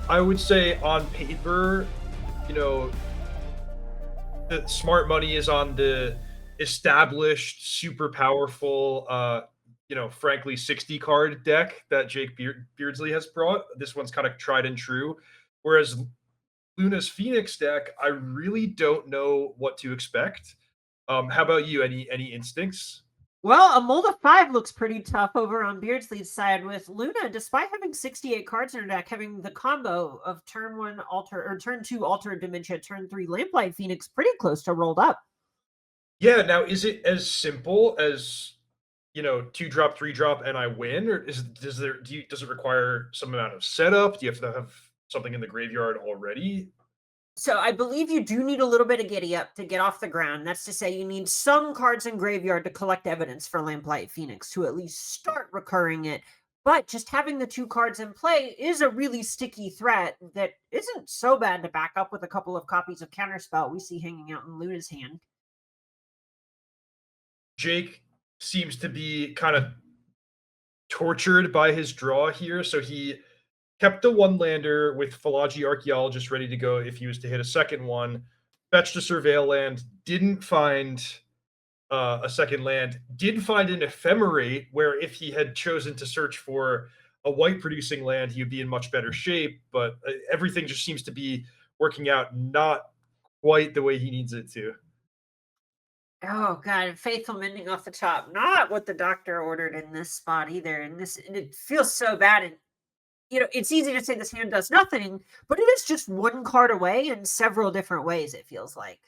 I would say on paper, you know, the smart money is on the established, super powerful, frankly, 60 card deck that Beardsley has brought. This one's kind of tried and true. Whereas Luna's Phoenix deck, I really don't know what to expect. How about you? Any instincts? Well, a mold of 5 looks pretty tough over on Beardsley's side with Luna, despite having 68 cards in her deck, having the combo of turn 1 alter or turn 2 alter dementia, turn 3 lamplight phoenix pretty close to rolled up. Yeah. Now, is it as simple as 2 drop, 3 drop, and I win, or does it require some amount of setup? Do you have to have something in the graveyard already? So I believe you do need a little bit of giddy up to get off the ground. That's to say, you need some cards in graveyard to collect evidence for Lamplight Phoenix to at least start recurring it. But just having the 2 cards in play is a really sticky threat that isn't so bad to back up with a couple of copies of Counterspell we see hanging out in Luna's hand. Jake seems to be kind of tortured by his draw here, so he kept the one lander with Philology Archaeologist ready to go if he was to hit a second one. Fetched a Surveil land, didn't find a second land, did find an Ephemerate where if he had chosen to search for a white producing land, he would be in much better shape. But everything just seems to be working out not quite the way he needs it to. Oh god, faithful mending off the top. Not what the doctor ordered in this spot either. And it feels so bad. And it's easy to say this hand does nothing, but it is just 1 card away in several different ways, it feels like.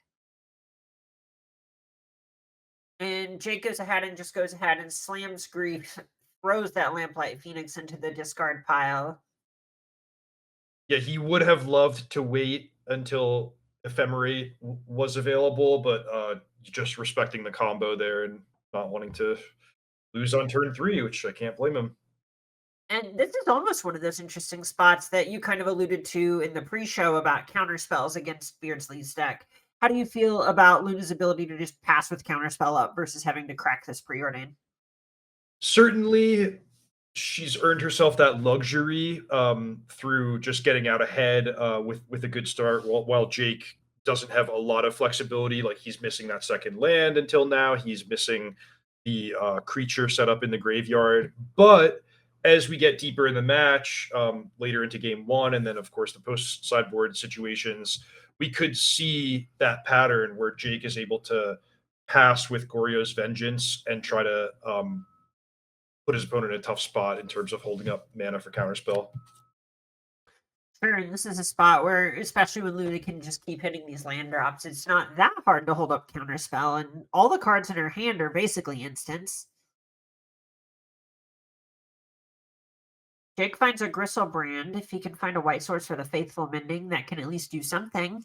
And Jake goes ahead and just goes ahead and slams Grief, throws that Lamplight Phoenix into the discard pile. Yeah, he would have loved to wait until Ephemerate was available, but just respecting the combo there and not wanting to lose on turn 3, which I can't blame him. And this is almost one of those interesting spots that you kind of alluded to in the pre-show about counter spells against Beardsley's deck. How do you feel about Luna's ability to just pass with counterspell up versus having to crack this preordain? Certainly, she's earned herself that luxury through just getting out ahead with a good start. While Jake doesn't have a lot of flexibility, like he's missing that second land until now. He's missing the creature set up in the graveyard. But as we get deeper in the match, later into game one, and then of course the post sideboard situations, we could see that pattern where Jake is able to pass with Goryo's Vengeance and try to put his opponent in a tough spot in terms of holding up mana for counterspell. Sure, and this is a spot where, especially when Luna can just keep hitting these land drops, it's not that hard to hold up counterspell, and all the cards in her hand are basically instants. Jake finds a Gristlebrand. If he can find a white source for the Faithful Mending, that can at least do something.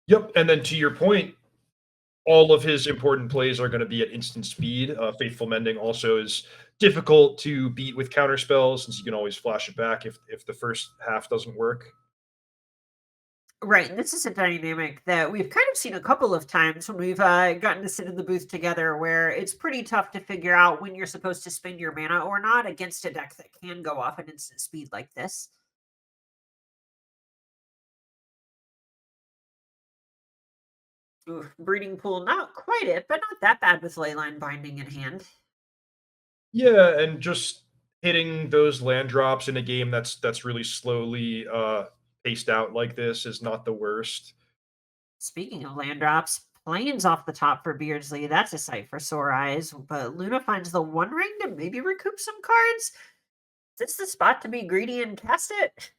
Yep, and then to your point, all of his important plays are going to be at instant speed. Faithful Mending also is difficult to beat with counterspells since you can always flash it back if the first half doesn't work. Right, and this is a dynamic that we've kind of seen a couple of times when we've gotten to sit in the booth together, where it's pretty tough to figure out when you're supposed to spend your mana or not against a deck that can go off at instant speed like this. Ooh, breeding pool, not quite it, but not that bad with Leyline Binding in hand. Yeah, and just hitting those land drops in a game that's really slowly paced out like this is not the worst. Speaking of land drops, planes off the top for Beardsley. That's a sight for sore eyes. But Luna finds the One Ring to maybe recoup some cards. Is this the spot to be greedy and cast it?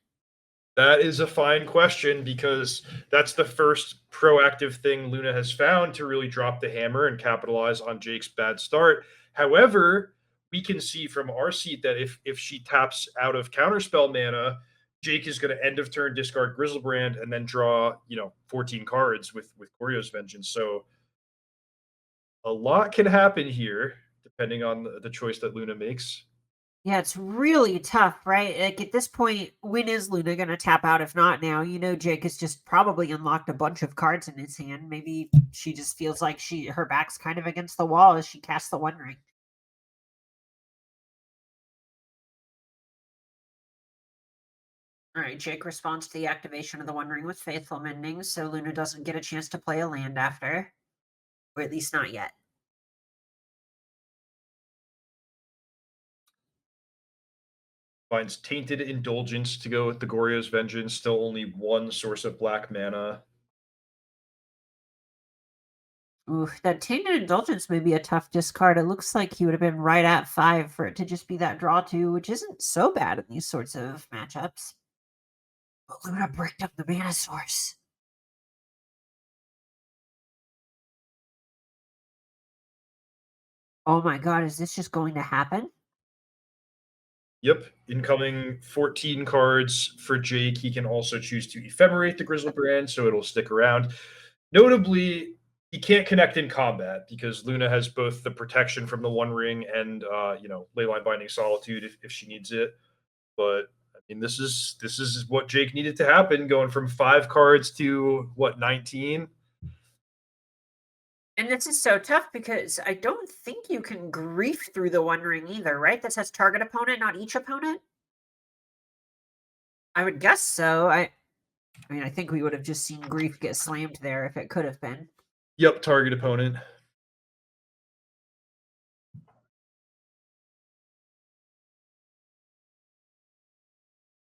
That is a fine question because that's the first proactive thing Luna has found to really drop the hammer and capitalize on Jake's bad start. However, we can see from our seat that if she taps out of counterspell mana, Jake is going to end of turn discard Grizzlebrand and then draw 14 cards with Goryo's Vengeance. So a lot can happen here depending on the choice that Luna makes. Yeah, it's really tough, right? Like at this point, when is Luna going to tap out? If not now, Jake has just probably unlocked a bunch of cards in his hand. Maybe she just feels like her back's kind of against the wall as she casts the One Ring. All right, Jake responds to the activation of the One Ring with Faithful Mending, so Luna doesn't get a chance to play a land after. Or at least not yet. Finds Tainted Indulgence to go with the Goryo's Vengeance. Still only one source of black mana. Oof, that Tainted Indulgence may be a tough discard. It looks like he would have been right at 5 for it to just be that draw 2, which isn't so bad in these sorts of matchups. But Luna bricked up the mana source. Oh my god, is this just going to happen? Yep, incoming 14 cards for Jake. He can also choose to ephemerate the Grizzlebrand, so it'll stick around. Notably, he can't connect in combat because Luna has both the protection from the One Ring and Leyline Binding Solitude if she needs it. But I mean, this is what Jake needed to happen, going from 5 cards to what, 19. And this is so tough because I don't think you can grief through the One Ring either, right? That says target opponent, not each opponent. I would guess so. I mean, I think we would have just seen grief get slammed there if it could have been. Yep, target opponent.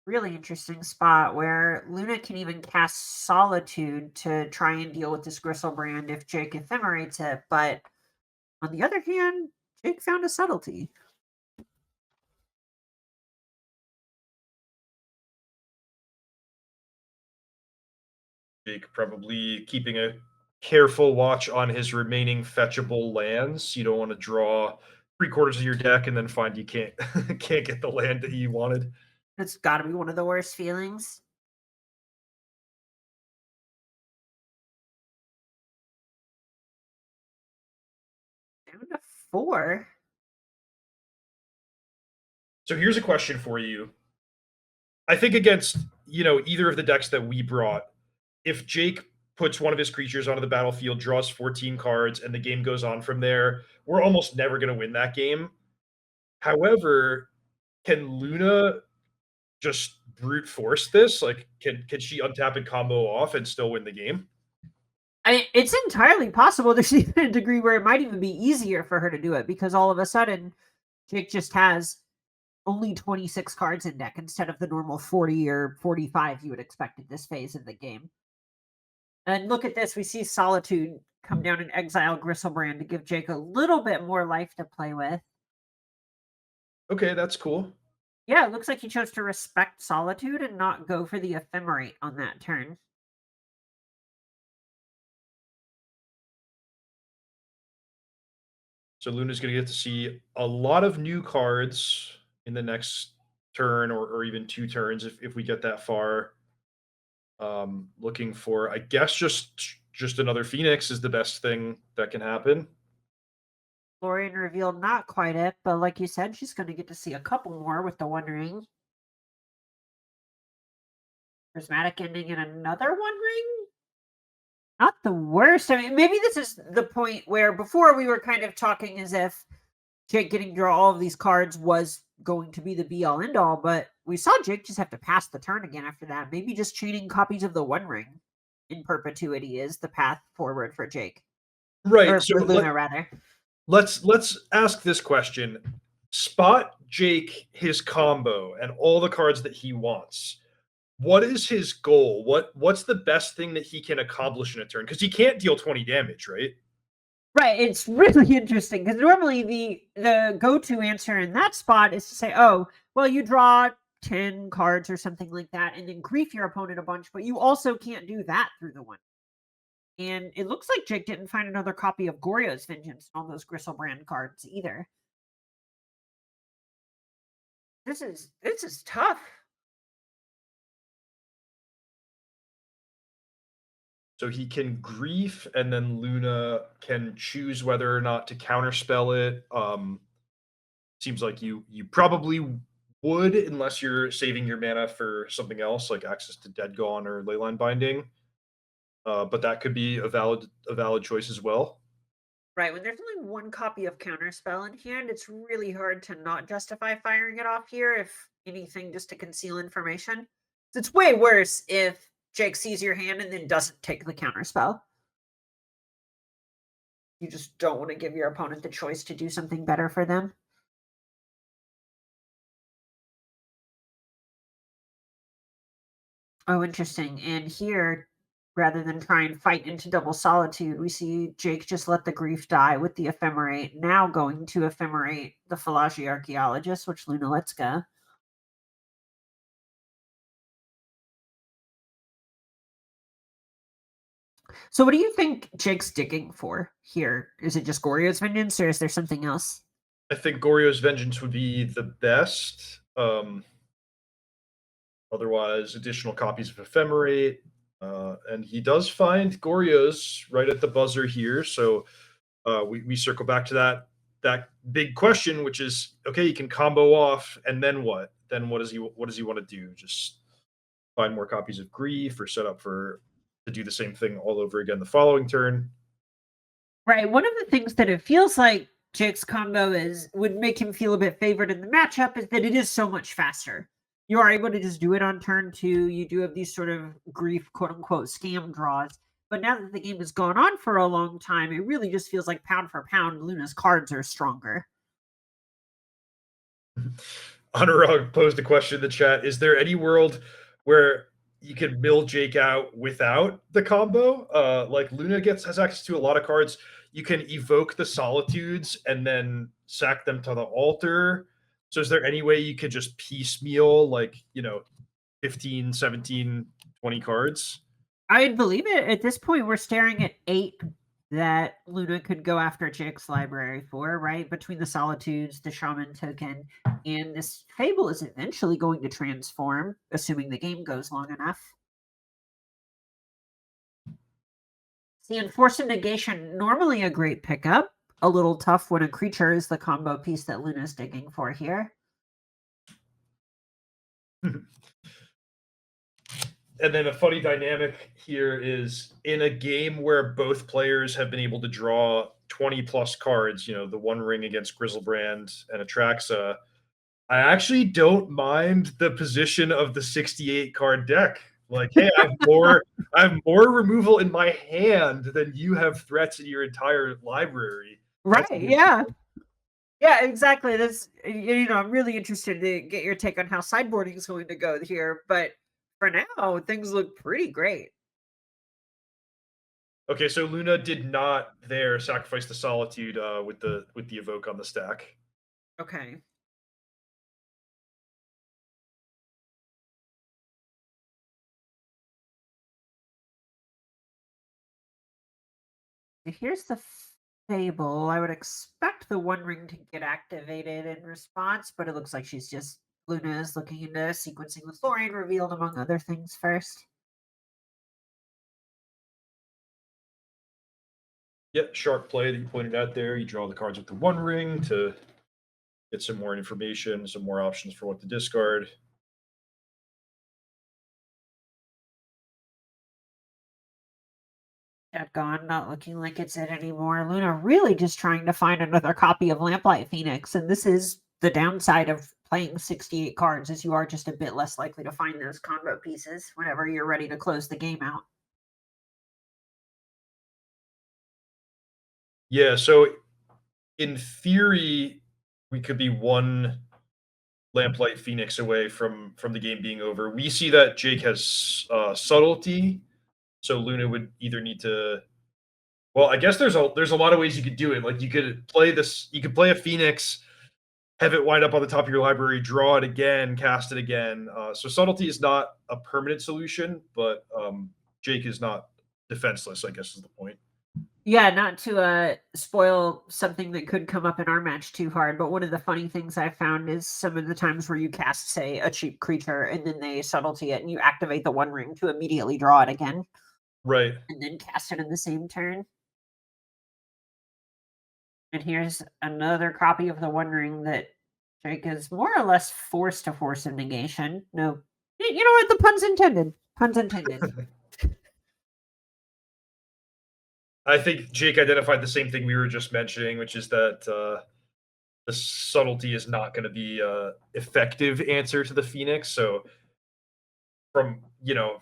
Really interesting spot where Luna can even cast Solitude to try and deal with this Grizzlebrand if Jake ephemerates it. But on the other hand, Jake found a subtlety. Jake probably keeping a careful watch on his remaining fetchable lands. You don't want to draw 3/4 of your deck and then find you can't can't get the land that you wanted. It's got to be one of the worst feelings. Down to 4. So here's a question for you. I think against, either of the decks that we brought, if Jake puts one of his creatures onto the battlefield, draws 14 cards, and the game goes on from there, we're almost never going to win that game. However, can Luna just brute force this? Like, can she untap and combo off and still win the game? It's entirely possible. There's even a degree where it might even be easier for her to do it because all of a sudden, Jake just has only 26 cards in deck instead of the normal 40 or 45 you would expect at this phase of the game. And look at this. We see Solitude come down and exile Grizzlebrand to give Jake a little bit more life to play with. Okay, that's cool. Yeah, it looks like he chose to respect Solitude and not go for the Ephemerate on that turn. So Luna's going to get to see a lot of new cards in the next turn or even 2 turns if we get that far. Looking for, I guess, just another Phoenix is the best thing that can happen. Florian revealed not quite it, but like you said, she's going to get to see a couple more with the One Ring. Prismatic ending in another One Ring? Not the worst. I mean, maybe this is the point where before we were kind of talking as if Jake getting to draw all of these cards was going to be the be all end all, but we saw Jake just have to pass the turn again after that. Maybe just chaining copies of the One Ring in perpetuity is the path forward for Jake. Right. Or So for Luna, rather. let's ask this question. Spot Jake his combo and all the cards that he wants. What is his goal? What's the best thing that he can accomplish in a turn? Because he can't deal 20 damage, right? Right, it's really interesting because normally the go-to answer in that spot is to say, "Oh, well, you draw 10 cards or something like that, and then grief your opponent a bunch, but you also can't do that through the one." And it looks like Jake didn't find another copy of Goryo's Vengeance on those Grizzlebrand cards either. This is tough. So he can grief, and then Luna can choose whether or not to counterspell it. Seems like you probably would, unless you're saving your mana for something else, like access to Dead Gone or Leyline Binding. But that could be a valid choice as well. Right, when there's only one copy of Counterspell in hand, it's really hard to not justify firing it off here, if anything, just to conceal information. It's way worse if Jake sees your hand and then doesn't take the counter spell. You just don't want to give your opponent the choice to do something better for them. Oh, interesting. And here, rather than try and fight into double solitude, we see Jake just let the grief die with the ephemerate, now going to ephemerate the Philology Archaeologist, which Luna lets go. So what do you think Jake's digging for here? Is it just Goryo's vengeance, or is there something else? I think Goryo's vengeance would be the best. Otherwise, additional copies of Ephemerate. And he does find Goryo's right at the buzzer here. So we circle back to that big question, which is, okay, he can combo off, and then what? Then what does he want to do? Just find more copies of Grief, or set up for to do the same thing all over again the following turn? Right. One of the things that it feels like Jake's combo is would make him feel a bit favored in the matchup is that it is so much faster. You are able to just do it on turn 2. You do have these sort of grief, quote unquote, scam draws. But now that the game has gone on for a long time, it really just feels like pound for pound, Luna's cards are stronger. Anurag posed a question in the chat. Is there any world where you can mill Jake out without the combo? Like Luna has access to a lot of cards. You can evoke the Solitudes and then sack them to the altar. So is there any way you could just piecemeal, like, 15, 17, 20 cards? I'd believe it. At this point, we're staring at 8 that Luna could go after Jake's library for, right? Between the Solitudes, the Shaman token, and this Fable is eventually going to transform, assuming the game goes long enough. See, Enforced Negation, normally a great pickup. A little tough when a creature is the combo piece that Luna's digging for here. And then a funny dynamic here is, in a game where both players have been able to draw 20 plus cards, the One Ring against Griselbrand and Atraxa, I actually don't mind the position of the 68 card deck. Like, hey, I have more removal in my hand than you have threats in your entire library. Right, yeah. Yeah, exactly. That's I'm really interested to get your take on how sideboarding is going to go here, but for now, things look pretty great. Okay, so Luna did not there sacrifice the Solitude with the evoke on the stack. Okay. Here's the Fable. I would expect the One Ring to get activated in response, but it looks like Luna is looking into sequencing the Thorian revealed, among other things, first. Yeah, sharp play that you pointed out there. You draw the cards with the One Ring to get some more information, some more options for what to discard. Gone, not looking like it's it anymore. Luna really just trying to find another copy of Lamplight Phoenix, and this is the downside of playing 68 cards, is you are just a bit less likely to find those combo pieces whenever you're ready to close the game out. Yeah, so in theory, we could be one Lamplight Phoenix away from the game being over. We see that Jake has subtlety, so Luna would either need to. Well, I guess there's a lot of ways you could do it. Like, you could play a Phoenix, have it wind up on the top of your library, draw it again, cast it again. So subtlety is not a permanent solution, but Jake is not defenseless, I guess is the point. Yeah, not to spoil something that could come up in our match too hard, but one of the funny things I found is some of the times where you cast, say, a cheap creature and then they subtlety it and you activate the One Ring to immediately draw it again. Right. And then cast it in the same turn. And here's another copy of the One Ring that Jake is more or less forced to force a negation. No, you know what? The pun's intended. Pun's intended. I think Jake identified the same thing we were just mentioning, which is that the subtlety is not going to be an effective answer to the Phoenix. So from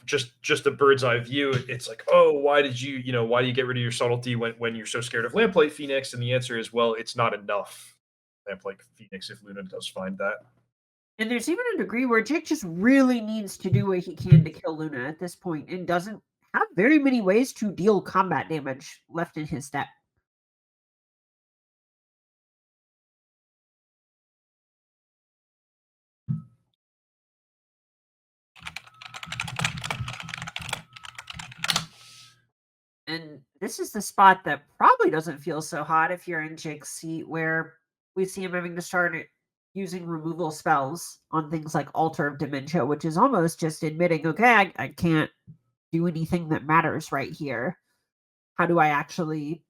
just a bird's eye view, it's like, oh, why do you get rid of your subtlety when you're so scared of Lamplight Phoenix? And the answer is, well, it's not enough Lamplight Phoenix if Luna does find that. And there's even a degree where Jake just really needs to do what he can to kill Luna at this point and doesn't have very many ways to deal combat damage left in his deck. And this is the spot that probably doesn't feel so hot if you're in Jake's seat, where we see him having to start using removal spells on things like Altar of Dementia, which is almost just admitting, okay, I can't do anything that matters right here. How do I actually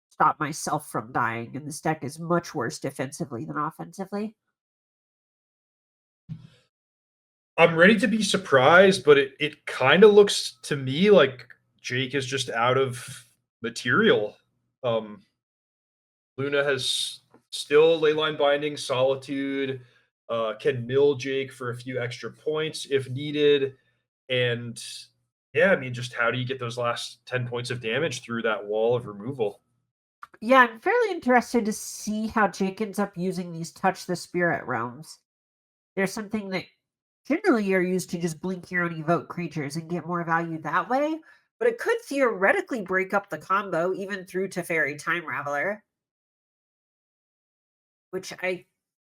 stop myself from dying? And this deck is much worse defensively than offensively. I'm ready to be surprised, but it kind of looks to me like Jake is just out of material. Um, Luna has still Leyline Binding, Solitude, can mill Jake for a few extra points if needed. And yeah, I mean, just how do you get those last 10 points of damage through that wall of removal? Yeah, I'm fairly interested to see how Jake ends up using these Touch the Spirit realms. There's something that generally are used to just blink your own evoke creatures and get more value that way, but it could theoretically break up the combo even through Teferi Time Raveler, which I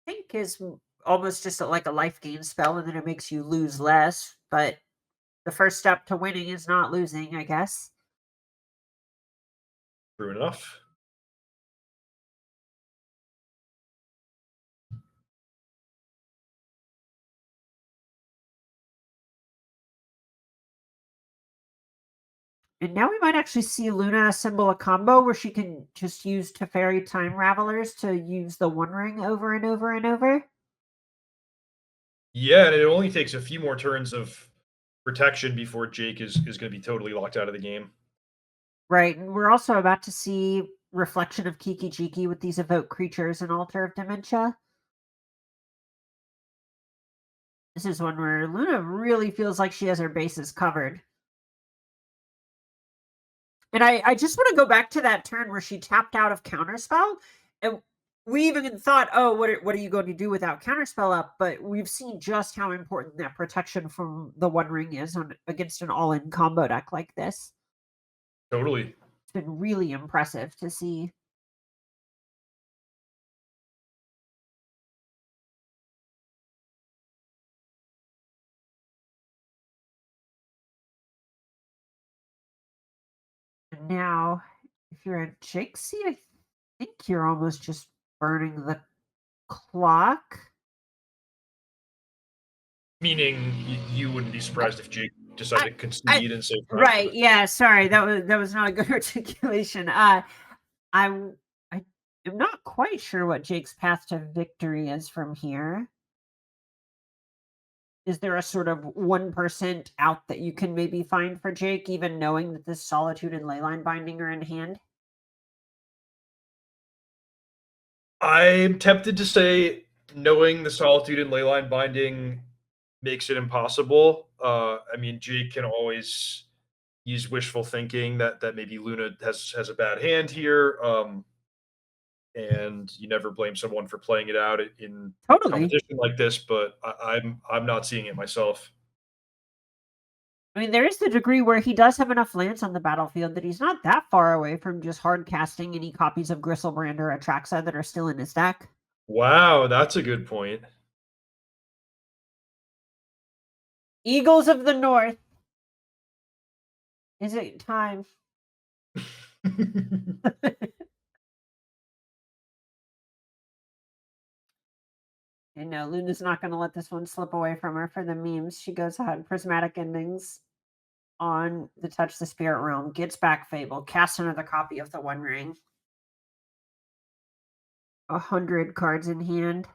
think is almost just like a life gain spell, and then it makes you lose less. But the first step to winning is not losing, I guess. True enough. And now we might actually see Luna assemble a combo where she can just use Teferi Time Ravelers to use the One Ring over and over and over. Yeah, and it only takes a few more turns of protection before Jake is going to be totally locked out of the game. Right, and we're also about to see reflection of Kiki Jiki with these evoke creatures and Altar of Dementia. This is one where Luna really feels like she has her bases covered. And I just want to go back to that turn where she tapped out of Counterspell. And we even thought, oh, what are you going to do without Counterspell up? But we've seen just how important that protection from the One Ring is against an all-in combo deck like this. Totally. It's been really impressive to see. And now, if you're in Jake's seat, I think you're almost just burning the clock. Meaning you wouldn't be surprised if Jake decided to I concede and say right, yeah, sorry, that was not a good articulation. I I am not quite sure what Jake's path to victory is from here. Is there a sort of 1% out that you can maybe find for Jake, even knowing that this Solitude and Leyline Binding are in hand? I'm tempted to say knowing the Solitude and Leyline Binding makes it impossible. I mean, Jake can always use wishful thinking that maybe Luna has a bad hand here, and you never blame someone for playing it out in Totally. competition like this. But I'm not seeing it myself. I mean, there is the degree where he does have enough lands on the battlefield that he's not that far away from just hard casting any copies of Gristlebrand or Atraxa that are still in his deck. Wow, that's a good point. Eagles of the North. Is it time? And no, Luna's not going to let this one slip away from her for the memes. She goes ahead, prismatic endings on the Touch the Spirit Realm, gets back Fable, casts another copy of the One Ring. 100 cards in hand.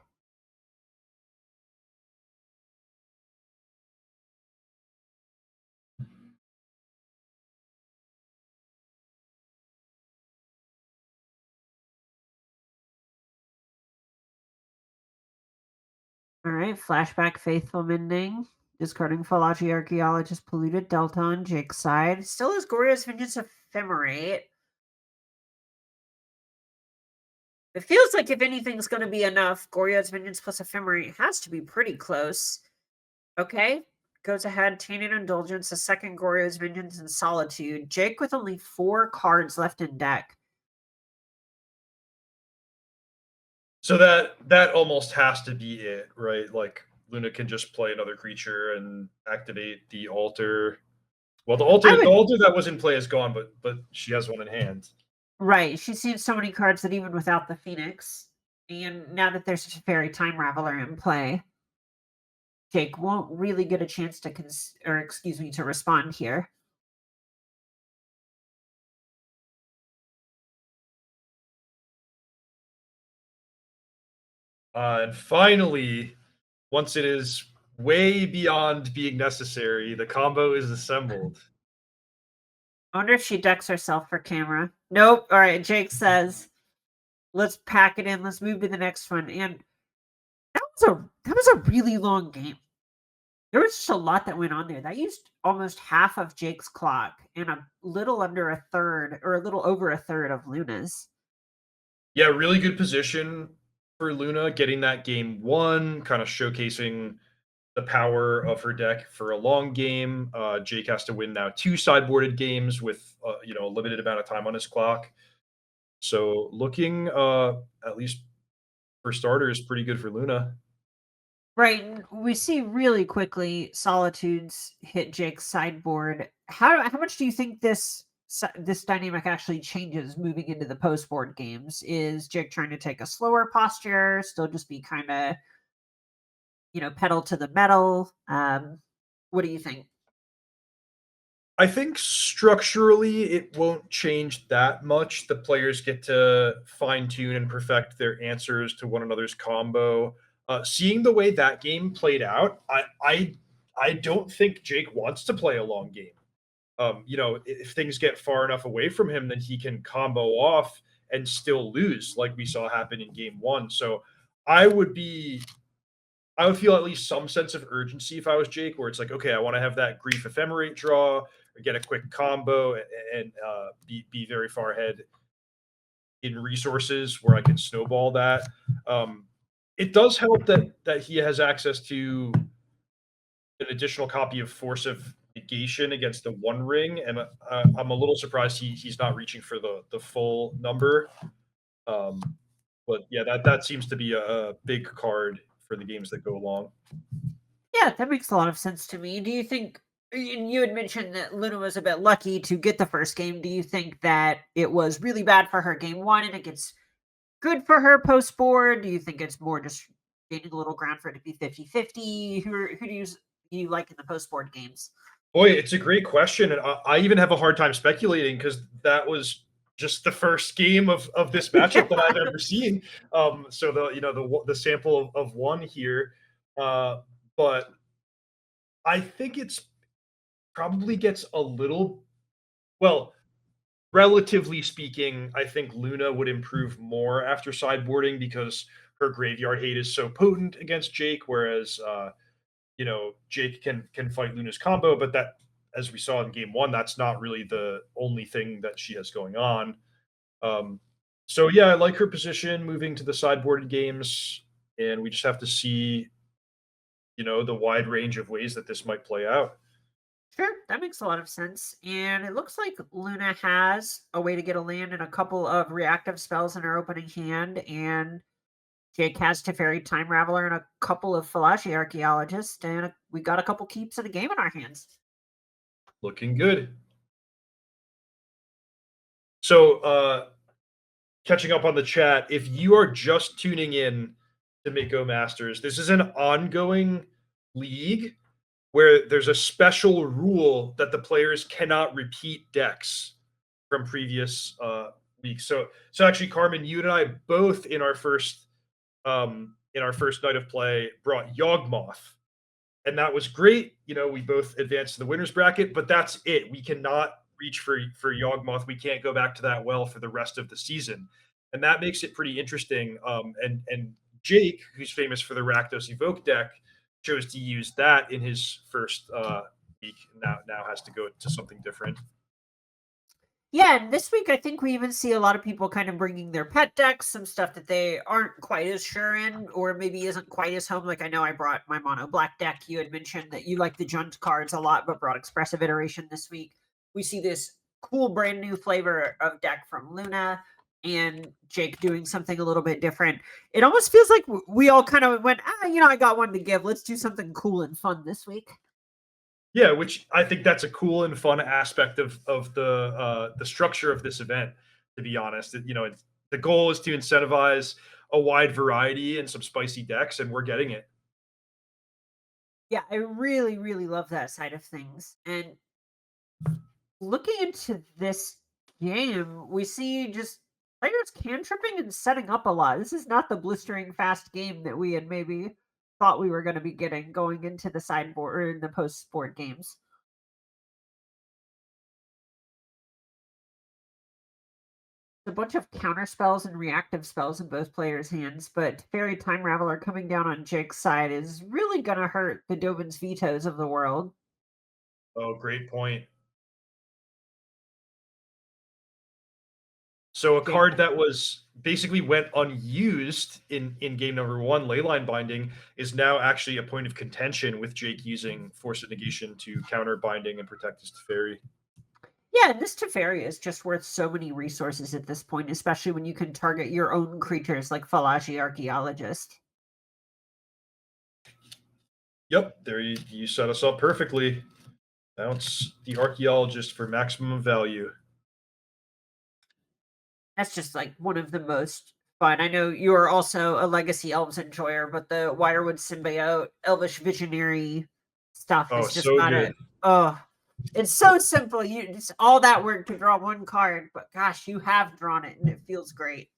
All right, flashback Faithful Mending. Discarding Philology Archaeologist, Polluted Delta on Jake's side. Still has Goryo's Vengeance Ephemerate. It feels like if anything's going to be enough, Goryo's Vengeance plus Ephemerate has to be pretty close. Okay. Goes ahead, Tainted Indulgence, a second Goryo's Vengeance, and Solitude. Jake with only 4 cards left in deck. So that almost has to be it, right? Like Luna can just play another creature and activate the altar. Well, the altar that was in play is gone, but she has one in hand. Right. She's seen so many cards that even without the Phoenix, and now that there's a Fairy Time Raveler in play, Jake won't really get a chance to to respond here. And finally, once it is way beyond being necessary, the combo is assembled. I wonder if she decks herself for camera. Nope. All right. Jake says, let's pack it in. Let's move to the next one. And that was a really long game. There was just a lot that went on there. That used almost half of Jake's clock and a little under a third or a little over a third of Luna's. Yeah, really good position for Luna, getting that game one, kind of showcasing the power of her deck for a long game. Jake has to win now 2 sideboarded games with a limited amount of time on his clock. So looking at least for starters, pretty good for Luna. Right. And we see really quickly Solitudes hit Jake's sideboard. How much do you think this dynamic actually changes moving into the post board games? Is Jake trying to take a slower posture, still just be kind of pedal to the metal? What do you think? I think structurally it won't change that much. The players get to fine tune and perfect their answers to one another's combo. Seeing the way that game played out, I don't think Jake wants to play a long game. If things get far enough away from him, then he can combo off and still lose, like we saw happen in game one. So I would be I would feel at least some sense of urgency if I was Jake, where it's like, okay, I want to have that grief ephemerate draw, or get a quick combo, and be very far ahead in resources where I can snowball that. It does help that he has access to an additional copy of Force of Negation against the One Ring, and I'm a little surprised he's not reaching for the full number. Um, but yeah, that seems to be a big card for the games that go along. Yeah, that makes a lot of sense to me. Do you think, and you had mentioned that Luna was a bit lucky to get the first game. Do you think that it was really bad for her game one and it gets good for her post board? Do you think it's more just gaining a little ground for it to be 50-50? Who do you like in the post board games? Boy, it's a great question, and I even have a hard time speculating because that was just the first game of this matchup that I've ever seen. So the sample of one here, but I think it's probably gets a little well. Relatively speaking, I think Luna would improve more after sideboarding because her graveyard hate is so potent against Jake, whereas Jake can fight Luna's combo, but that, as we saw in game one, that's not really the only thing that she has going on. So yeah, I like her position moving to the sideboarded games, and we just have to see, the wide range of ways that this might play out. Sure, that makes a lot of sense. And it looks like Luna has a way to get a land and a couple of reactive spells in her opening hand. And Jake has Teferi Time Raveler and a couple of Philology Archaeologists. And we got a couple keeps of the game in our hands. Looking good. So, catching up on the chat, if you are just tuning in to Mako Masters, this is an ongoing league where there's a special rule that the players cannot repeat decks from previous weeks. So actually, Carmen, you and I both in our first night of play brought Yawgmoth, and that was great. We both advanced to the winners bracket, but that's it. We cannot reach for Yawgmoth. We can't go back to that well for the rest of the season, and that makes it pretty interesting. And Jake, who's famous for the Rakdos Evoke deck, chose to use that in his first week. Now has to go to something different. Yeah, and this week I think we even see a lot of people kind of bringing their pet decks, some stuff that they aren't quite as sure in, or maybe isn't quite as home. Like I know I brought my mono black deck. You had mentioned that you like the Junt cards a lot, but brought Expressive Iteration this week. We see this cool brand new flavor of deck from Luna and Jake doing something a little bit different. It almost feels like we all kind of went, I got one to give. Let's do something cool and fun this week. Yeah, which I think that's a cool and fun aspect of the structure of this event. To be honest, the goal is to incentivize a wide variety and some spicy decks, and we're getting it. Yeah, I really, really love that side of things. And looking into this game, we see just players cantripping and setting up a lot. This is not the blistering fast game that we had maybe thought we were going to be getting going into the sideboard or in the post board games. A bunch of counter spells and reactive spells in both players' hands, but Fairy Time Raveler coming down on Jake's side is really going to hurt the Dovin's Vetoes of the world. Oh, great point. So a Jake, card that was basically went unused in game number one, Leyline Binding, is now actually a point of contention with Jake using Force of Negation to counter Binding and protect his Teferi. yeah, and this Teferi is just worth so many resources at this point, especially when you can target your own creatures like Falaji Archaeologist. Yep, there you set us up perfectly. Bounce the Archaeologist for maximum value. That's just like one of the most fun. I know you're also a Legacy Elves enjoyer, but the Wirewood Symbiote, Elvish Visionary stuff Oh, is just so not good. it's so simple. It's all that work to draw one card, but gosh, you have drawn it and it feels great.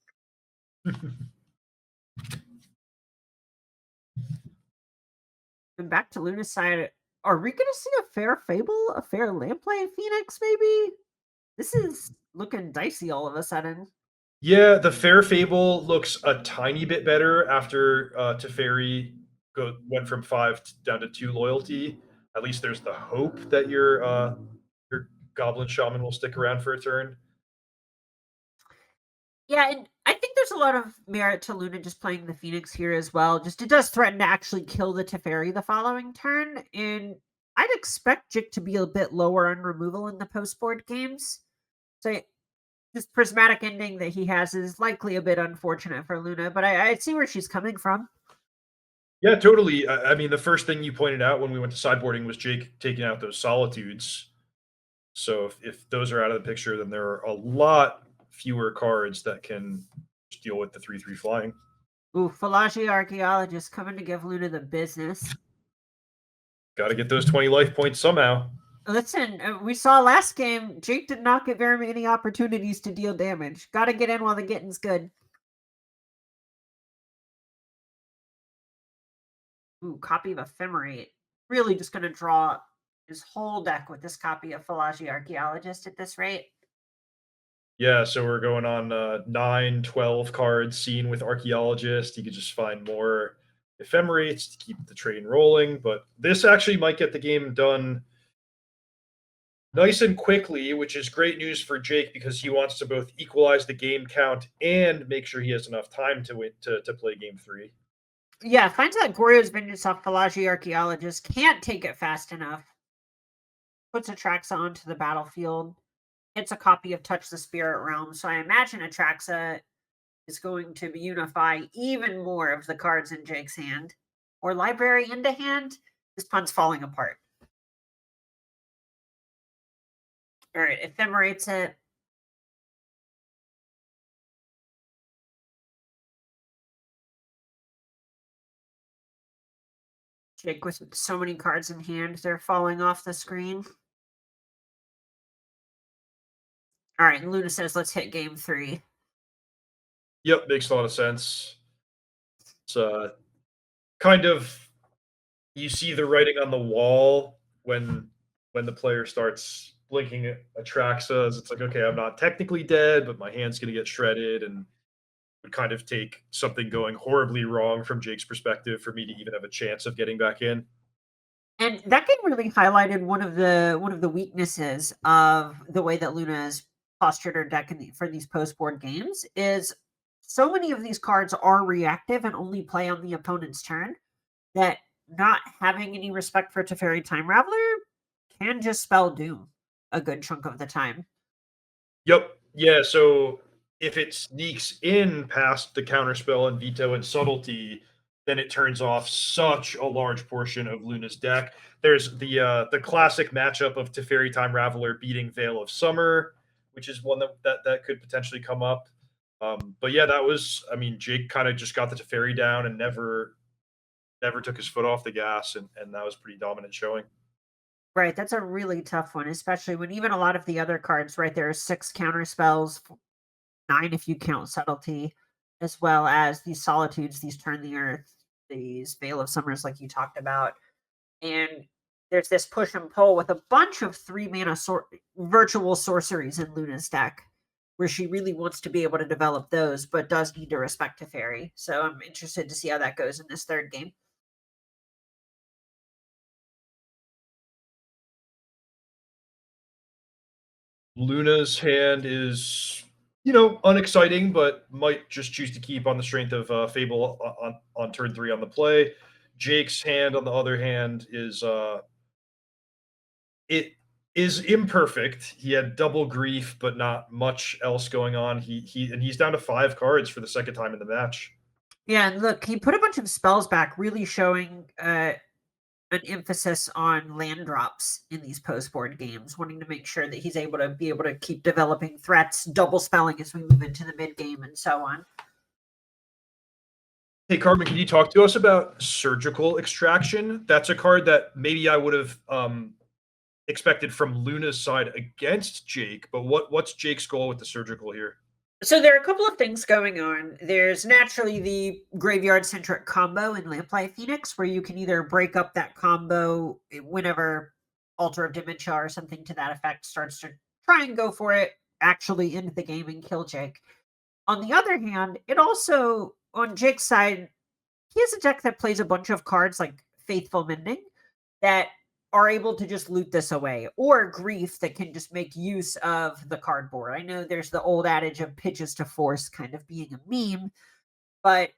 And back to Luna's side, are we going to see a fair Fable, a fair Lamplight Phoenix, maybe? This is looking dicey all of a sudden. Yeah, the Fair Fable looks a tiny bit better after Teferi went from 5 down to 2 loyalty. At least there's the hope that your Goblin Shaman will stick around for a turn. Yeah, and I think there's a lot of merit to Luna just playing the Phoenix here as well. Just it does threaten to actually kill the Teferi the following turn, and I'd expect Jik to be a bit lower on removal in the post board games. So this prismatic ending that he has is likely a bit unfortunate for Luna, but I see where she's coming from. Yeah, totally. I mean, the first thing you pointed out when we went to sideboarding was Jake taking out those Solitudes. So if those are out of the picture, then there are a lot fewer cards that can deal with the 3/3 flying. Ooh, Falaji Archaeologist coming to give Luna the business. Got to get those 20 life points somehow. Listen, we saw last game, Jake did not get very many opportunities to deal damage. Got to get in while the getting's good. Ooh, copy of Ephemerate. Really just going to draw his whole deck with this copy of Falaji Archaeologist at this rate. Yeah, so we're going on 9, 12 cards seen with Archaeologist. You could just find more Ephemerates to keep the train rolling. But this actually might get the game done nice and quickly, which is great news for Jake because he wants to both equalize the game count and make sure he has enough time to play game 3. Yeah, finds out Goryo's Vengeance off Falaji Archaeologist. Can't take it fast enough. Puts Atraxa onto the battlefield. Hits a copy of Touch the Spirit Realm. So I imagine Atraxa is going to unify even more of the cards in Jake's hand. Or Library into hand. This pun's falling apart. All right, Ephemerates it. Jake with so many cards in hand, they're falling off the screen. All right, and Luna says, let's hit game 3. Yep, makes a lot of sense. It's kind of you see the writing on the wall when the player starts blinking Atraxas. It's like, okay, I'm not technically dead, but my hand's gonna get shredded, and would kind of take something going horribly wrong from Jake's perspective for me to even have a chance of getting back in. And that game really highlighted one of the weaknesses of the way that Luna has postured her deck for these post board games is so many of these cards are reactive and only play on the opponent's turn that not having any respect for Teferi Time Raveler can just spell doom a good chunk of the time. Yep. Yeah. So if it sneaks in past the counterspell and veto and subtlety, then it turns off such a large portion of Luna's deck. There's the classic matchup of Teferi Time Raveler beating Veil of Summer, which is one that could potentially come up. But yeah, that was, I mean, Jake kind of just got the Teferi down and never took his foot off the gas, and that was pretty dominant showing. Right, that's a really tough one, especially when even a lot of the other cards, right, there are 6 counter spells, 9 if you count subtlety, as well as these solitudes, these turn the earth, these veil of summers like you talked about. And there's this push and pull with a bunch of 3 mana virtual sorceries in Luna's deck, where she really wants to be able to develop those, but does need to respect Teferi. So I'm interested to see how that goes in this third game. Luna's hand is, unexciting, but might just choose to keep on the strength of Fable on turn 3 on the play. Jake's hand, on the other hand, it is imperfect. He had double grief, but not much else going on. He's down to 5 cards for the second time in the match. Yeah, and look, he put a bunch of spells back, really showing an emphasis on land drops in these post board games, wanting to make sure that he's able to keep developing threats, double spelling as we move into the mid game, and so on. Hey, Carmen, can you talk to us about Surgical Extraction? That's a card that maybe I would have expected from Luna's side against Jake, but what's Jake's goal with the Surgical here? So there are a couple of things going on. There's naturally the graveyard centric combo in Lamplight Phoenix, where you can either break up that combo whenever Altar of Dementia or something to that effect starts to try and go for it, actually end the game and kill Jake. On the other hand, it also, on Jake's side, he has a deck that plays a bunch of cards like Faithful Mending that are able to just loot this away, or Grief that can just make use of the cardboard. I know there's the old adage of pitches to force kind of being a meme, but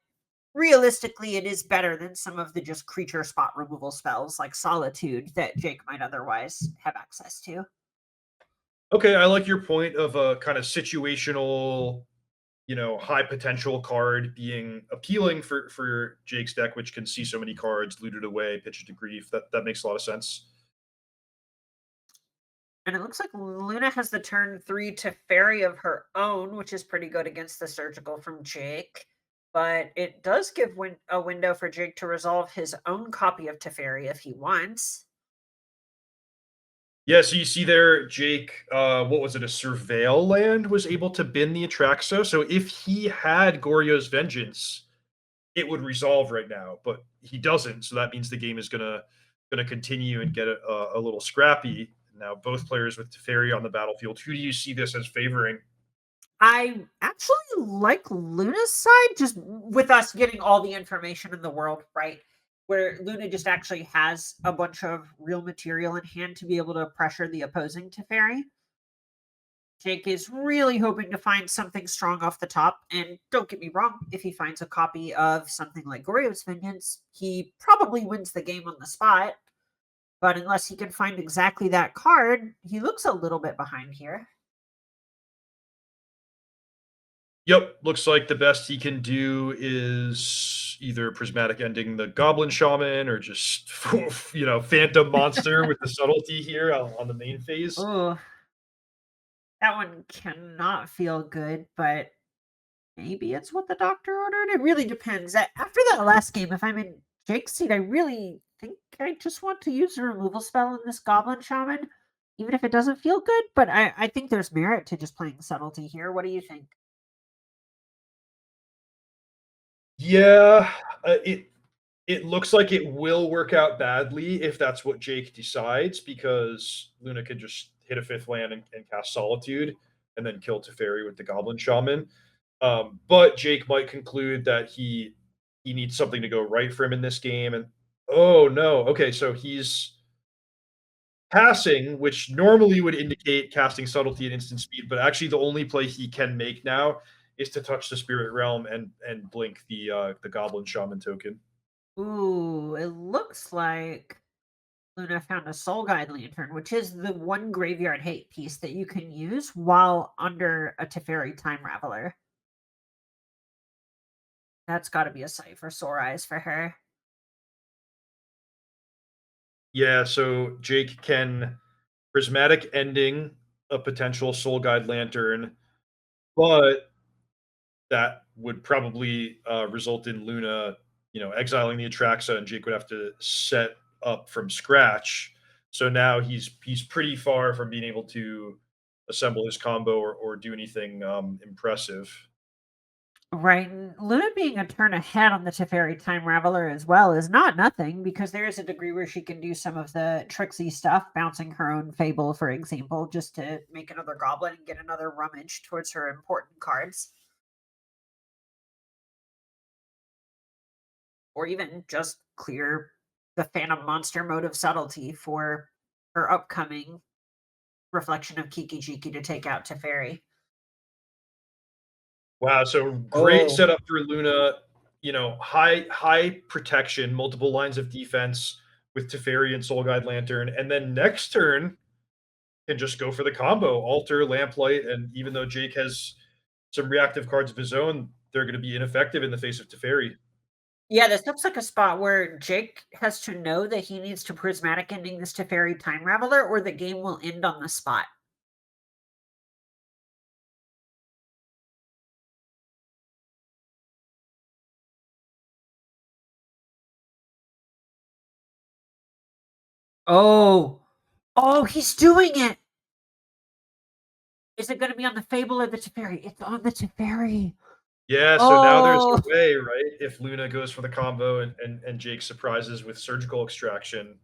realistically, it is better than some of the just creature spot removal spells like Solitude that Jake might otherwise have access to. Okay, I like your point of a kind of situational, high potential card being appealing for Jake's deck, which can see so many cards looted away, pitched to grief. That makes a lot of sense. And it looks like Luna has the turn 3 Teferi of her own, which is pretty good against the Surgical from Jake. But it does give a window for Jake to resolve his own copy of Teferi if he wants. Yeah, so you see there, Jake, what was it, a Surveil land was able to bin the Atraxa. So if he had Goryo's Vengeance, it would resolve right now, but he doesn't. So that means the game is gonna continue and get a little scrappy. Now both players with Teferi on the battlefield. Who do you see this as favoring? I actually like Luna's side, just with us getting all the information in the world, right? Where Luna just actually has a bunch of real material in hand to be able to pressure the opposing Teferi. Jake is really hoping to find something strong off the top. And don't get me wrong, if he finds a copy of something like Goryo's Vengeance, he probably wins the game on the spot. But unless he can find exactly that card, he looks a little bit behind here. Yep, looks like the best he can do is either prismatic ending the Goblin Shaman or just Phantom Monster with the subtlety here on the main phase. Oh, that one cannot feel good, but maybe it's what the doctor ordered. It really depends. After that last game, if I'm in Jake's seat, I really think I just want to use a removal spell in this Goblin Shaman, even if it doesn't feel good. But I think there's merit to just playing subtlety here. What do you think? Yeah, it looks like it will work out badly if that's what Jake decides, because Luna could just hit a 5th land and cast Solitude and then kill Teferi with the Goblin Shaman. But Jake might conclude that he needs something to go right for him in this game. And oh no, okay, so he's passing, which normally would indicate casting subtlety at instant speed, but actually the only play he can make now is to touch the spirit realm and blink the goblin shaman token. Ooh, it looks like Luna found a Soul Guide Lantern, which is the one graveyard hate piece that you can use while under a Teferi Time Raveler. That's got to be a sight for sore eyes for her. Yeah, so Jake can prismatic ending a potential soul guide lantern, but that would probably result in Luna, exiling the Atraxa, and Jake would have to set up from scratch. So now he's pretty far from being able to assemble his combo or do anything impressive. Right. And Luna being a turn ahead on the Teferi Time Raveler as well is not nothing because there is a degree where she can do some of the tricksy stuff, bouncing her own Fable, for example, just to make another goblin and get another rummage towards her important cards. Or even just clear the Phantom Monster mode of subtlety for her upcoming reflection of Kiki Jiki to take out Teferi. Wow, so great Oh, setup for Luna. High protection, multiple lines of defense with Teferi and Soul Guide Lantern, and then next turn can just go for the combo, alter, lamplight, and even though Jake has some reactive cards of his own, they're going to be ineffective in the face of Teferi. yeah, this looks like a spot where Jake has to know that he needs to prismatic ending this Teferi Time Raveler, or the game will end on the spot. Oh, oh, he's doing it. Is it going to be on the Fable or the Teferi? It's on the Teferi. Yeah, so now there's Oh, a way, right? If Luna goes for the combo and Jake surprises with surgical extraction,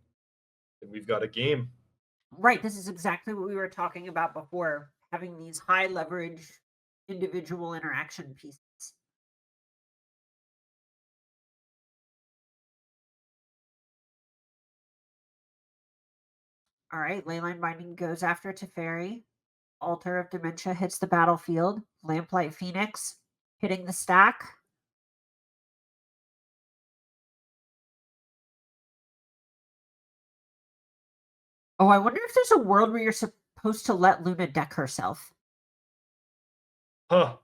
then we've got a game. right. This is exactly what we were talking about before, having these high leverage individual interaction pieces. All right, Leyline Binding goes after Teferi. Altar of Dementia hits the battlefield. Lamplight Phoenix hitting the stack. Oh, I wonder if there's a world where you're supposed to let Luna deck herself. Huh.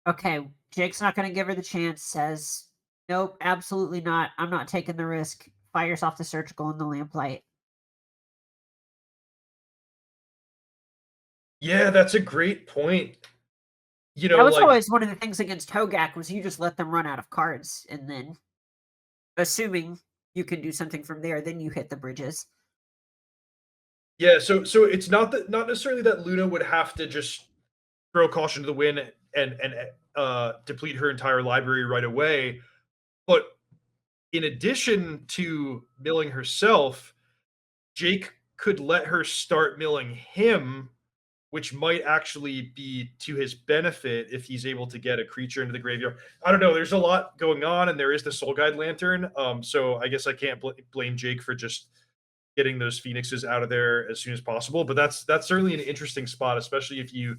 Okay, Jake's not going to give her the chance. Says, nope, absolutely not. I'm not taking the risk. Fires off the surgical and the lamplight. Yeah, that's a great point. That was Like, always one of the things against Hogak was you just let them run out of cards, and then, assuming you can do something from there, then you hit the bridges. yeah, so it's not necessarily that Luna would have to just throw caution to the wind and deplete her entire library right away, but in addition to milling herself, Jake could let her start milling him, which might actually be to his benefit if he's able to get a creature into the graveyard. I don't know. There's a lot going on, and there is the Soul Guide Lantern. So I guess I can't blame Jake for just getting those phoenixes out of there as soon as possible. But that's certainly an interesting spot, especially if you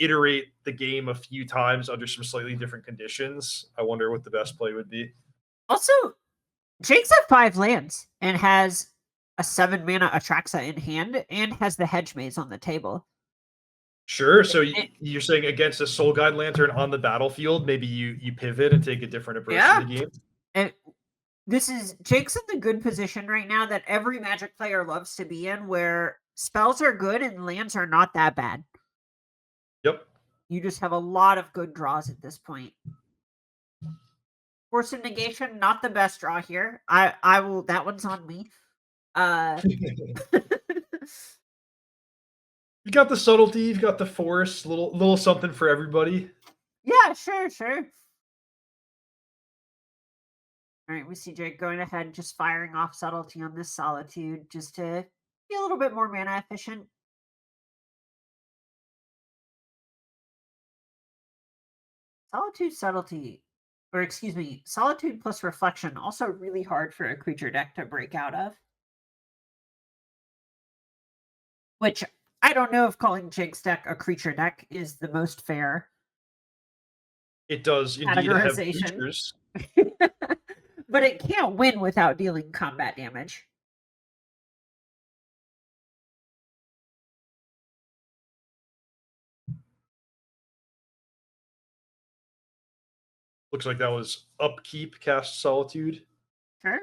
iterate the game a few times under some slightly different conditions. I wonder what the best play would be. Also, Jake's at 5 lands and has a 7 mana Atraxa in hand and has the Hedge Maze on the table. Sure. So It- you're saying against a Soul Guide Lantern on the battlefield, maybe you pivot and take a different approach to the yeah. game. And this is Jake's in the good position right now that every Magic player loves to be in, where spells are good and lands are not that bad. Yep. You just have a lot of good draws at this point. Force of Negation, not the best draw here. I will that one's on me. Uh You got the subtlety, you've got the force, little something for everybody. yeah, sure. All right, we see Jake going ahead, just firing off subtlety on this solitude just to be a little bit more mana efficient. Solitude, subtlety, or excuse me, solitude plus reflection. Also, really hard for a creature deck to break out of. Which I don't know if calling Jake's deck a creature deck is the most fair It does indeed have categorization. creatures. But it can't win without dealing combat damage. Looks like that was upkeep, cast Solitude. Sure.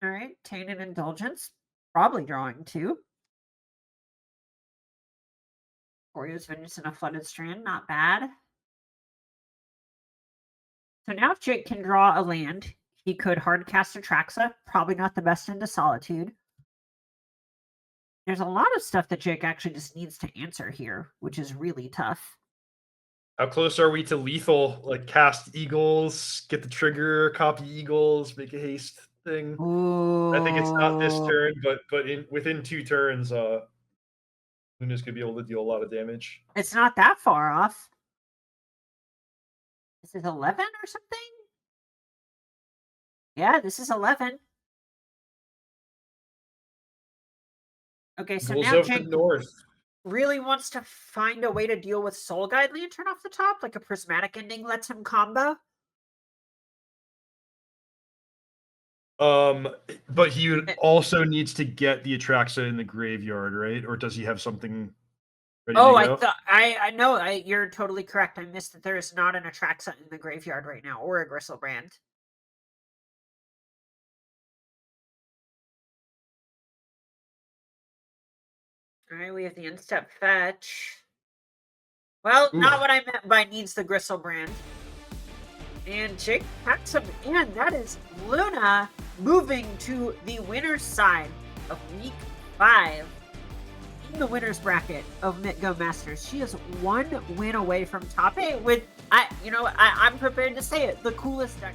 All right, Tainted Indulgence. Probably drawing 2. Goryo's Vengeance in a Flooded Strand. Not bad. So now if Jake can draw a land, he could hard cast Atraxa. Probably not the best into Solitude. There's a lot of stuff that Jake actually just needs to answer here, which is really tough. How close are we to lethal? Like cast Eagles, get the trigger, copy Eagles, make a haste thing. Ooh. I think it's not this turn, but within 2 turns, Luna's gonna be able to deal a lot of damage. It's not that far off. This is 11 or something? Yeah, this is 11. Okay, so Goes now up Jake the north. really wants to find a way to deal with Soul Guide Lantern off the top, like a prismatic ending lets him combo. But he also needs to get the Atraxa in the graveyard, right? Or does he have something ready to go? I know. You're totally correct. I missed that there is not an Atraxa in the graveyard right now, or a Gristlebrand. All right, we have the instep fetch. Well, not what I meant by needs the Gristlebrand. And Jake packs him in. That is Luna moving to the winner's side of week 5 in the winner's bracket of MTGO Masters. She is 1 win away from top 8 with, I'm prepared to say it, the coolest deck